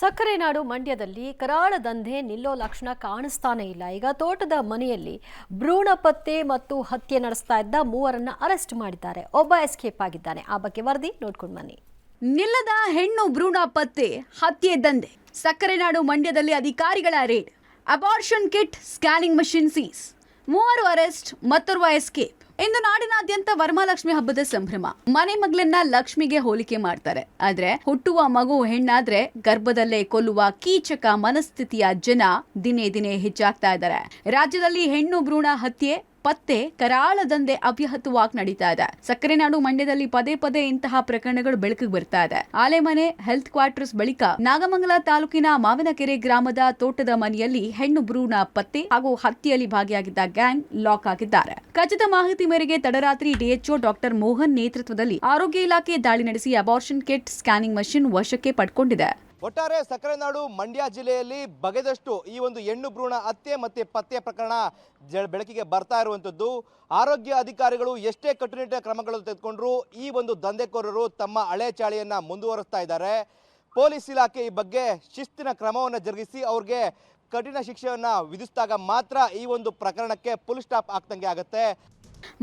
ಸಕ್ಕರೆ ನಾಡು ಮಂಡ್ಯದಲ್ಲಿ ಕರಾಳ ದಂಧೆ ನಿಲ್ಲೋ ಲಕ್ಷಣ ಕಾಣಿಸ್ತಾನೆ ಇಲ್ಲ. ಈಗ ತೋಟದ ಮನೆಯಲ್ಲಿ ಭ್ರೂಣ ಪತ್ತೆ ಮತ್ತು ಹತ್ಯೆ ನಡೆಸ್ತಾ ಇದ್ದ ಮೂವರನ್ನ ಅರೆಸ್ಟ್ ಮಾಡಿದ್ದಾರೆ. ಒಬ್ಬ ಎಸ್ಕೇಪ್ ಆಗಿದ್ದಾನೆ. ಆ ಬಗ್ಗೆ ವರದಿ ನೋಡ್ಕೊಂಡು ಬನ್ನಿ. ನಿಲ್ಲದ ಹೆಣ್ಣು ಭ್ರೂಣ ಪತ್ತೆ ಹತ್ಯೆ ದಂಧೆ. ಸಕ್ಕರೆ ನಾಡು ಮಂಡ್ಯದಲ್ಲಿ ಅಧಿಕಾರಿಗಳ raid. Abortion kit, scanning machine seize. ಮೂವರು ಅರೆಸ್ಟ್, ಮತ್ತೋರ್ವ ಎಸ್ಕೇಪ್. ಇಂದು ನಾಡಿನಾದ್ಯಂತ ವರಮಹಾಲಕ್ಷ್ಮಿ ಹಬ್ಬದ ಸಂಭ್ರಮ. ಮನೆ ಮಗಳನ್ನ ಲಕ್ಷ್ಮಿಗೆ ಹೋಲಿಕೆ ಮಾಡ್ತಾರೆ. ಆದ್ರೆ ಹುಟ್ಟುವ ಮಗು ಹೆಣ್ಣಾದ್ರೆ ಗರ್ಭದಲ್ಲೇ ಕೊಲ್ಲುವ ಕೀಚಕ ಮನಸ್ಥಿತಿಯ ಜನ ದಿನೇ ದಿನೇ ಹೆಚ್ಚಾಗ್ತಾ ಇದ್ದಾರೆ. ರಾಜ್ಯದಲ್ಲಿ ಹೆಣ್ಣು ಭ್ರೂಣ ಹತ್ಯೆ ಪತ್ತೆ ಕರಾಳ ದಂಧೆ ಅವ್ಯಾಹತವಾಗಿ ನಡೀತಾ ಇದೆ. ಸಕ್ಕರೆ ನಾಡು ಮಂಡ್ಯದಲ್ಲಿ ಪದೇ ಪದೇ ಇಂತಹ ಪ್ರಕರಣಗಳು ಬೆಳಕಿಗೆ ಬರ್ತಾ ಇದೆ. ಆಲೆಮನೆ ಹೆಲ್ತ್ ಕ್ವಾರ್ಟರ್ಸ್ ಬಳಿಕ ನಾಗಮಂಗಲ ತಾಲೂಕಿನ ಮಾವಿನಕೆರೆ ಗ್ರಾಮದ ತೋಟದ ಮನೆಯಲ್ಲಿ ಹೆಣ್ಣು ಭ್ರೂಣ ಪತ್ತೆ ಹಾಗೂ ಹತ್ಯೆಯಲ್ಲಿ ಭಾಗಿಯಾಗಿದ್ದ ಗ್ಯಾಂಗ್ ಲಾಕ್ ಆಗಿದ್ದಾರೆ. ಖಚಿತ ಮಾಹಿತಿ ಮೇರೆಗೆ ತಡರಾತ್ರಿ ಡಿಎಚ್ಒ ಡಾಕ್ಟರ್ ಮೋಹನ್ ನೇತೃತ್ವದಲ್ಲಿ ಆರೋಗ್ಯ ಇಲಾಖೆ ದಾಳಿ ನಡೆಸಿ ಅಬಾರ್ಷನ್ ಕಿಟ್, ಸ್ಕ್ಯಾನಿಂಗ್ ಮಷಿನ್ ವಶಕ್ಕೆ ಪಡ್ಕೊಂಡಿದೆ. ಒಟ್ಟಾರೆ ಸಕ್ಕರೆ ನಾಡು ಮಂಡ್ಯ ಜಿಲ್ಲೆಯಲ್ಲಿ ಬಗೆದಷ್ಟು ಈ ಒಂದು ಹೆಣ್ಣು ಭ್ರೂಣ ಹತ್ಯೆ ಮತ್ತೆ ಪತ್ತೆ ಪ್ರಕರಣ ಬೆಳಕಿಗೆ ಬರ್ತಾ ಇರುವಂಥದ್ದು. ಆರೋಗ್ಯ ಅಧಿಕಾರಿಗಳು ಎಷ್ಟೇ ಕಟ್ಟುನಿಟ್ಟಿನ ಕ್ರಮಗಳನ್ನು ತೆಗೆದುಕೊಂಡ್ರು ಈ ಒಂದು ದಂಧೆಕೋರರು ತಮ್ಮ ಹಳೆ ಚಾಳಿಯನ್ನು ಮುಂದುವರಿಸ್ತಾ ಇದ್ದಾರೆ. ಪೊಲೀಸ್ ಇಲಾಖೆ ಈ ಬಗ್ಗೆ ಶಿಸ್ತಿನ ಕ್ರಮವನ್ನು ಜರುಗಿಸಿ ಅವ್ರಿಗೆ ಕಠಿಣ ಶಿಕ್ಷೆಯನ್ನು ವಿಧಿಸಿದಾಗ ಮಾತ್ರ ಈ ಒಂದು ಪ್ರಕರಣಕ್ಕೆ ಫುಲ್ ಸ್ಟಾಪ್ ಆಗ್ತಂಗೆ ಆಗುತ್ತೆ.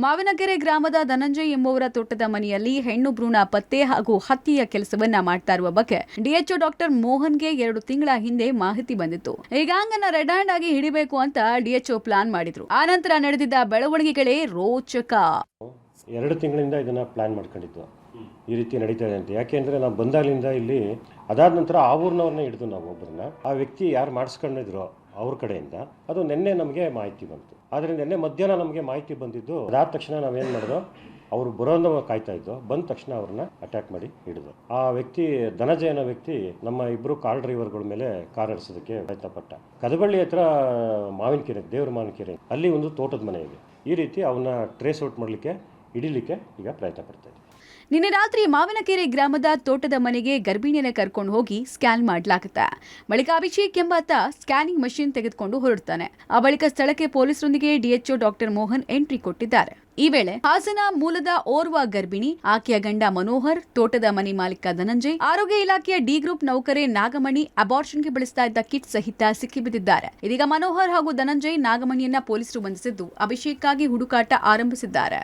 ಮಾವಿನಕೆರೆ ಗ್ರಾಮದ ಧನಂಜಯ್ ಎಂಬುವರ ತೋಟದ ಮನೆಯಲ್ಲಿ ಹೆಣ್ಣು ಭ್ರೂಣ ಪತ್ತೆ ಹಾಗೂ ಹತ್ಯೆಯ ಕೆಲಸವನ್ನ ಮಾಡ್ತಾ ಇರುವ ಬಗ್ಗೆ ಡಿಎಚ್ಒ ಡಾಕ್ಟರ್ ಮೋಹನ್ಗೆ 2 ತಿಂಗಳ ಹಿಂದೆ ಮಾಹಿತಿ ಬಂದಿತ್ತು. ಈ ಗ್ಯಾಂಗ್ ಅನ್ನ ರೆಡ್ ಹ್ಯಾಂಡ್ ಆಗಿ ಹಿಡಿಬೇಕು ಅಂತ ಡಿಎಚ್ಒ ಪ್ಲಾನ್ ಮಾಡಿದ್ರು. ಆನಂತರ ನಡೆದಿದ್ದ ಬೆಳವಣಿಗೆಗಳೇ ರೋಚಕ. 2 ತಿಂಗಳಿಂದ ಇದನ್ನ ಪ್ಲಾನ್ ಮಾಡ್ಕೊಂಡಿದ್ದು ಈ ರೀತಿ ನಡೀತಾ ಇದೆ ಅಂತ. ಯಾಕೆಂದ್ರೆ ನಾವು ಬಂದಾಗಲಿಂದ ಇಲ್ಲಿ ಅದಾದ ನಂತರ ಆ ಊರಿನವ್ರನ್ನ ಹಿಡಿದು ನಾವು ಒಬ್ಬರನ್ನ, ಆ ವ್ಯಕ್ತಿ ಯಾರು ಮಾಡಿಸ್ಕೊಂಡಿದ್ರು ಅವ್ರ ಕಡೆಯಿಂದ ಅದು ನಿನ್ನೆ ನಮಗೆ ಮಾಹಿತಿ ಬಂತು. ಆದರೆ ನಿನ್ನೆ ಮಧ್ಯಾಹ್ನ ನಮಗೆ ಮಾಹಿತಿ ಬಂದಿದ್ದು. ಅದಾದ ತಕ್ಷಣ ನಾವೇನು ಮಾಡಿದ್ವು, ಅವರು ಬರೋದನ್ನ ಕಾಯ್ತಾ ಇದ್ದು, ಬಂದ ತಕ್ಷಣ ಅವ್ರನ್ನ ಅಟ್ಯಾಕ್ ಮಾಡಿ ಹಿಡಿದು. ಆ ವ್ಯಕ್ತಿ ಧನಂಜಯ ಅನ್ನೋ ವ್ಯಕ್ತಿ ನಮ್ಮ ಇಬ್ಬರು ಕಾರ್ ಡ್ರೈವರ್ಗಳ ಮೇಲೆ ಕಾರ್ ನಡೆಸೋದಕ್ಕೆ ಪ್ರಯತ್ನ ಪಟ್ಟ. ಕದಬಳ್ಳಿ ಹತ್ರ ಮಾವಿನಕೆರೆ, ದೇವ್ರ ಮಾವಿನಕೆರೆ, ಅಲ್ಲಿ ಒಂದು ತೋಟದ ಮನೆ ಇದೆ. ಈ ರೀತಿ ಅವನ್ನ ಟ್ರೇಸ್ ಔಟ್ ಮಾಡಲಿಕ್ಕೆ, ಹಿಡಿಲಿಕ್ಕೆ ಈಗ ಪ್ರಯತ್ನ ಪಡ್ತಾ ಇದ್ದೀವಿ. ನಿನ್ನೆ ರಾತ್ರಿ ಮಾವಿನಕೆರೆ ಗ್ರಾಮದ ತೋಟದ ಮನೆಗೆ ಗರ್ಭಿಣಿಯನ್ನ ಕರ್ಕೊಂಡು ಹೋಗಿ ಸ್ಕ್ಯಾನ್ ಮಾಡಲಾಗುತ್ತೆ. ಬಳಿಕ ಅಭಿಷೇಕ್ ಎಂಬಾತ ಸ್ಕ್ಯಾನಿಂಗ್ ಮಷಿನ್ ತೆಗೆದುಕೊಂಡು ಹೊರಡ್ತಾನೆ. ಆ ಬಳಿಕ ಸ್ಥಳಕ್ಕೆ ಪೊಲೀಸರೊಂದಿಗೆ ಡಿಎಚ್ಒ ಡಾಕ್ಟರ್ ಮೋಹನ್ ಎಂಟ್ರಿ ಕೊಟ್ಟಿದ್ದಾರೆ. ಈ ವೇಳೆ ಹಾಸನ ಮೂಲದ ಓರ್ವ ಗರ್ಭಿಣಿ, ಆಕೆಯ ಗಂಡ ಮನೋಹರ್, ತೋಟದ ಮನೆ ಮಾಲೀಕ ಧನಂಜಯ್, ಆರೋಗ್ಯ ಇಲಾಖೆಯ ಡಿ ಗ್ರೂಪ್ ನೌಕರೆ ನಾಗಮಣಿ ಅಬಾರ್ಷನ್ಗೆ ಬಳಸ್ತಾ ಇದ್ದ ಕಿಟ್ ಸಹಿತ ಸಿಕ್ಕಿಬಿದ್ದಿದ್ದಾರೆ. ಇದೀಗ ಮನೋಹರ್ ಹಾಗೂ ಧನಂಜಯ್, ನಾಗಮಣಿಯನ್ನ ಪೊಲೀಸರು ಬಂಧಿಸಿದ್ದು ಅಭಿಷೇಕ್ಗಾಗಿ ಹುಡುಕಾಟ ಆರಂಭಿಸಿದ್ದಾರೆ.